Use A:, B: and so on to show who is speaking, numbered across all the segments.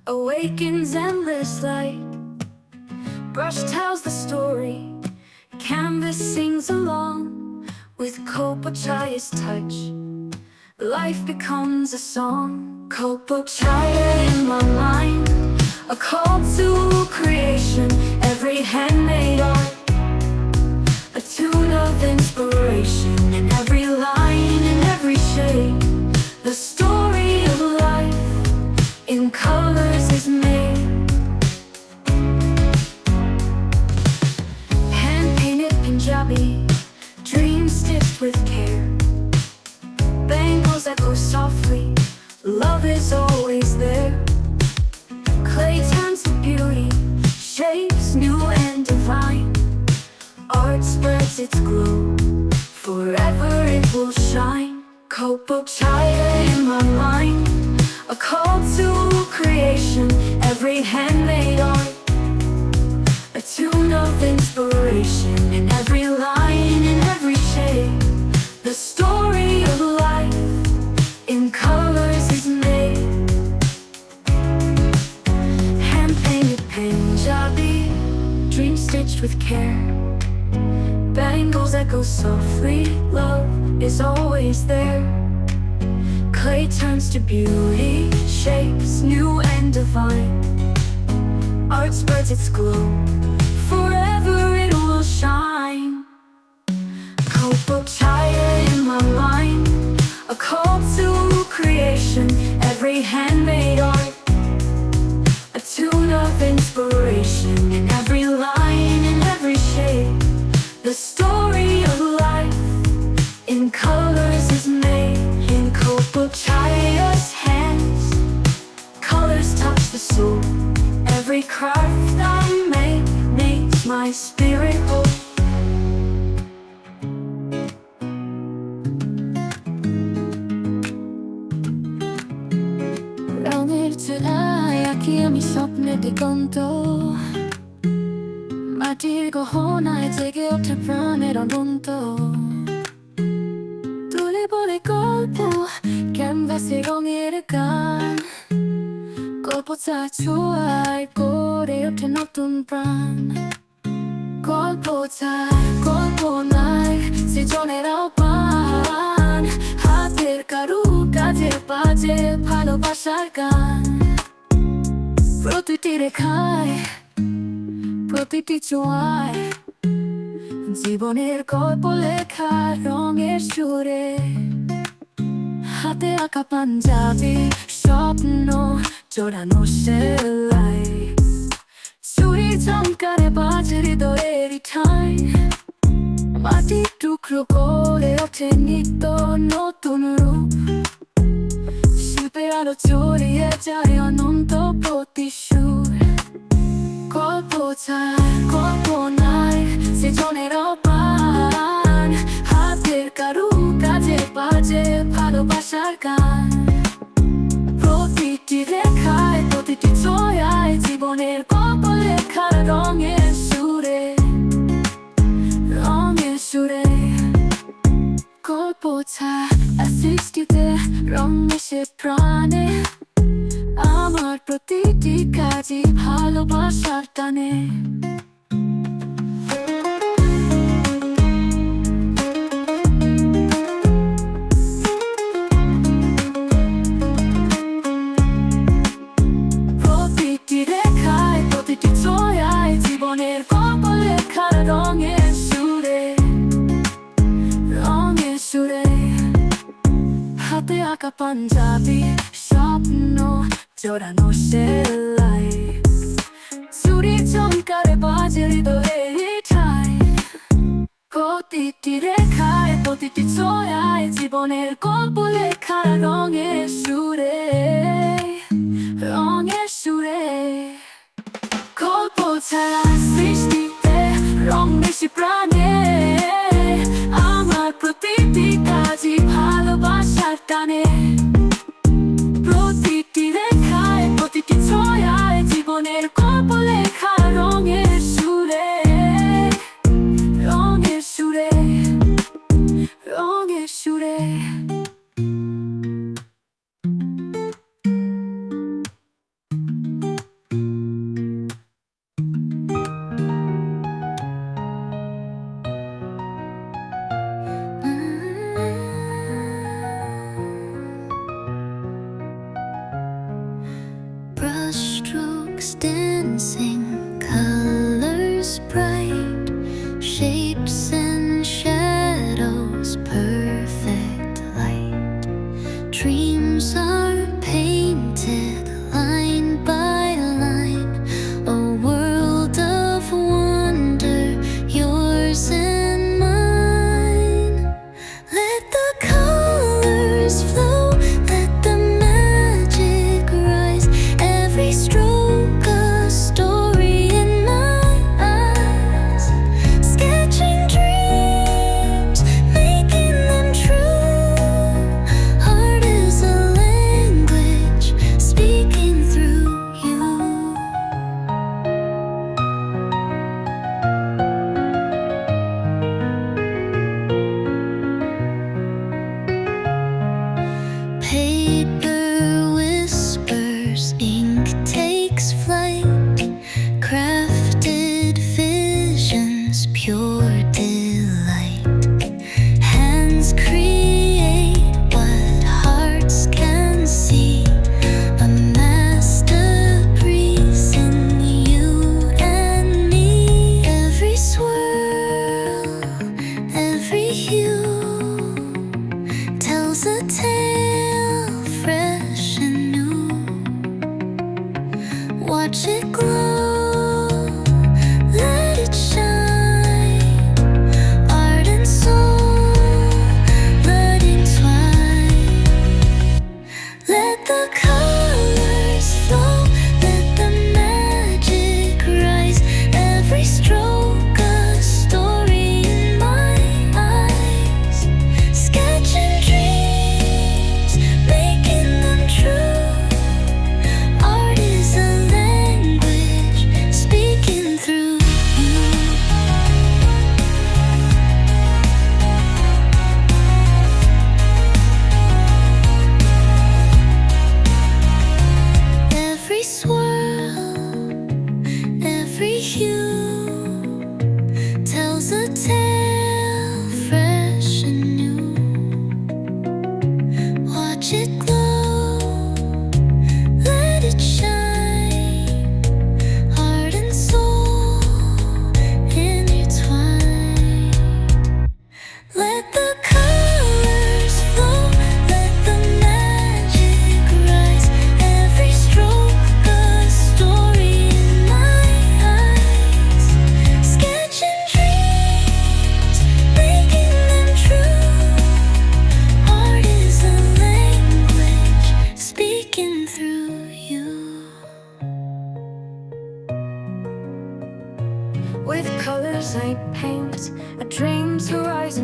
A: awakens endless light. Brush tells the story, canvas sings along. With KolpoChaya's touch, life becomes a song. KolpoChaya in my mind, a call to creation. Every handmade art, a tune of inspiration. In every line, in every shade, the story of life in colors is made. Hand-painted Punjabi, dreams stitched with care. Bangles that go softly, love is always there. Clay turns to beauty, shapes new and divine. Art spreads its glow, forever it will shine. KolpoChaya in my mind, a call to creation. Every handmade art, a tune of inspiration. In every line, in every shade, the story of life in colors is made. Hand-painted Punjabi, dreams stitched with care. Bangles that go softly, love is always there. Clay turns to beauty, shapes new and divine. Art spreads its glow, forever it will shine. KolpoChaya in my mind, a call to creation. Every handmade art, a tune of inspiration. In every line, in every shade, the story of life in colors is made. In KolpoChaya's hands, colors touch the soul. Every craft I make makes my spirit whole. রঙের চুলায় আঁকি আমি স্বপ্নের দিগন্ত, মাটির গহনায় জেগে ওঠে প্রাণের অনন্ত। তুলে বলে গল্প, ক্যানভাসে রঙের গান। KolpoChaya ছোঁয়ায় গড়ে ওঠে নতুন প্রাণ। KolpoChaya, কল্পনায় সৃজনের আহ্বান। হাতের কারুকাজে বাজে ভালোবাসার গান। প্রতিটি রেখায়, প্রতিটি ছোঁয়ায়, জীবনের গল্প লেখা রঙের সুরে। হাতে আঁকা পাঞ্জাবি স্বপ্ন জড়ানো সেলাই। চুরি চমকারে বাজে হৃদয়ের ঠাঁই। মাটির টুকরো করে ওঠে নিত্য নতুন রূপ। শিল্পের আলো ছড়িয়ে যায় অনন্ত প্রতি সুর। KolpoChaya, কল্পনায় সৃজনের আহ্বান। হাতের কারুকাজে বাজে ভালোবাসার গান। প্রতিটি রেখায়, প্রতিটি ছোঁয়ায়, জীবনের গল্প লেখা রঙের সুরে, রঙের সুরে। KolpoChaya সৃষ্টিতে রং মিশে প্রাণে। আমার প্রতিটি কাজই ভালোবাসার টানে। প্রতিটি রেখায়, প্রতিটি ছোঁয়ায়, জীবনের গল্প লেখা রঙের সুরে, রঙের সুরে। হাতে আঁকা পাঞ্জাবি স্বপ্ন জড়ানো সেলাই। চুরি চমকারে বাজে হৃদয়ের ঠাঁই। প্রতিটি রেখায়, প্রতিটি ছোঁয়ায়, জীবনের গল্প লেখা রঙের সুরে, রঙের সুরে। KolpoChaya সৃষ্টিতে রং বেশি প্রাণে। আমার প্রতিটি কাজই ভালোবাসার টানে। প্রতিটি রেখায়, প্রতিটি ছোঁয়ায়, জীবনের গল্প লেখা রঙের সুরে, রঙের সুরে, রঙের সুরে।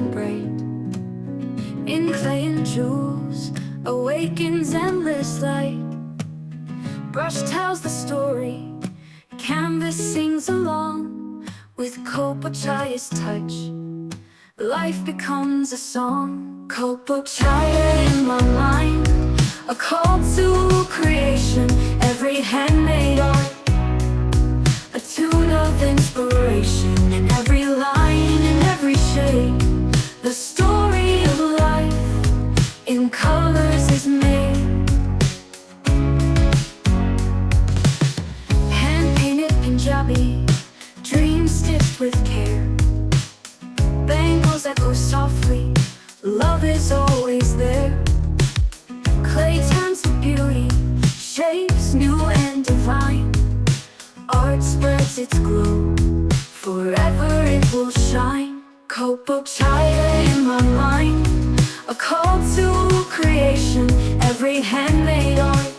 A: and bright. In clay and jewels awakens endless light. Brush tells the story, canvas sings along. With KolpoChaya's touch, life becomes a song. KolpoChaya in my mind, a call to creation. Every handmade art, a tune of inspiration. In every line, in every shade, the story of life in colors is made. Hand-painted Punjabi, dreams stitched with care. Bangles echo softly, love is always there. Clay turns to beauty, shapes new and divine. Art spreads its glow, forever it will shine. KolpoChaya in my mind, a call to creation. Every handmade art,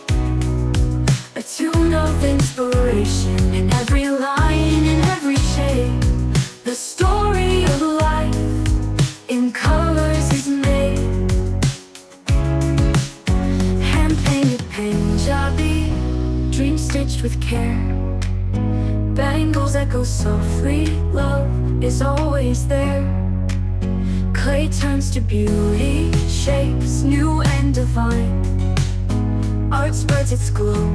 A: a tune of inspiration. In every line, in every shade, the story of life in colors is made. Hand-painted Punjabi, dreams stitched with care. Bangles echo softly, love is always there. Clay turns to beauty, shapes new and divine. Art spreads its glow,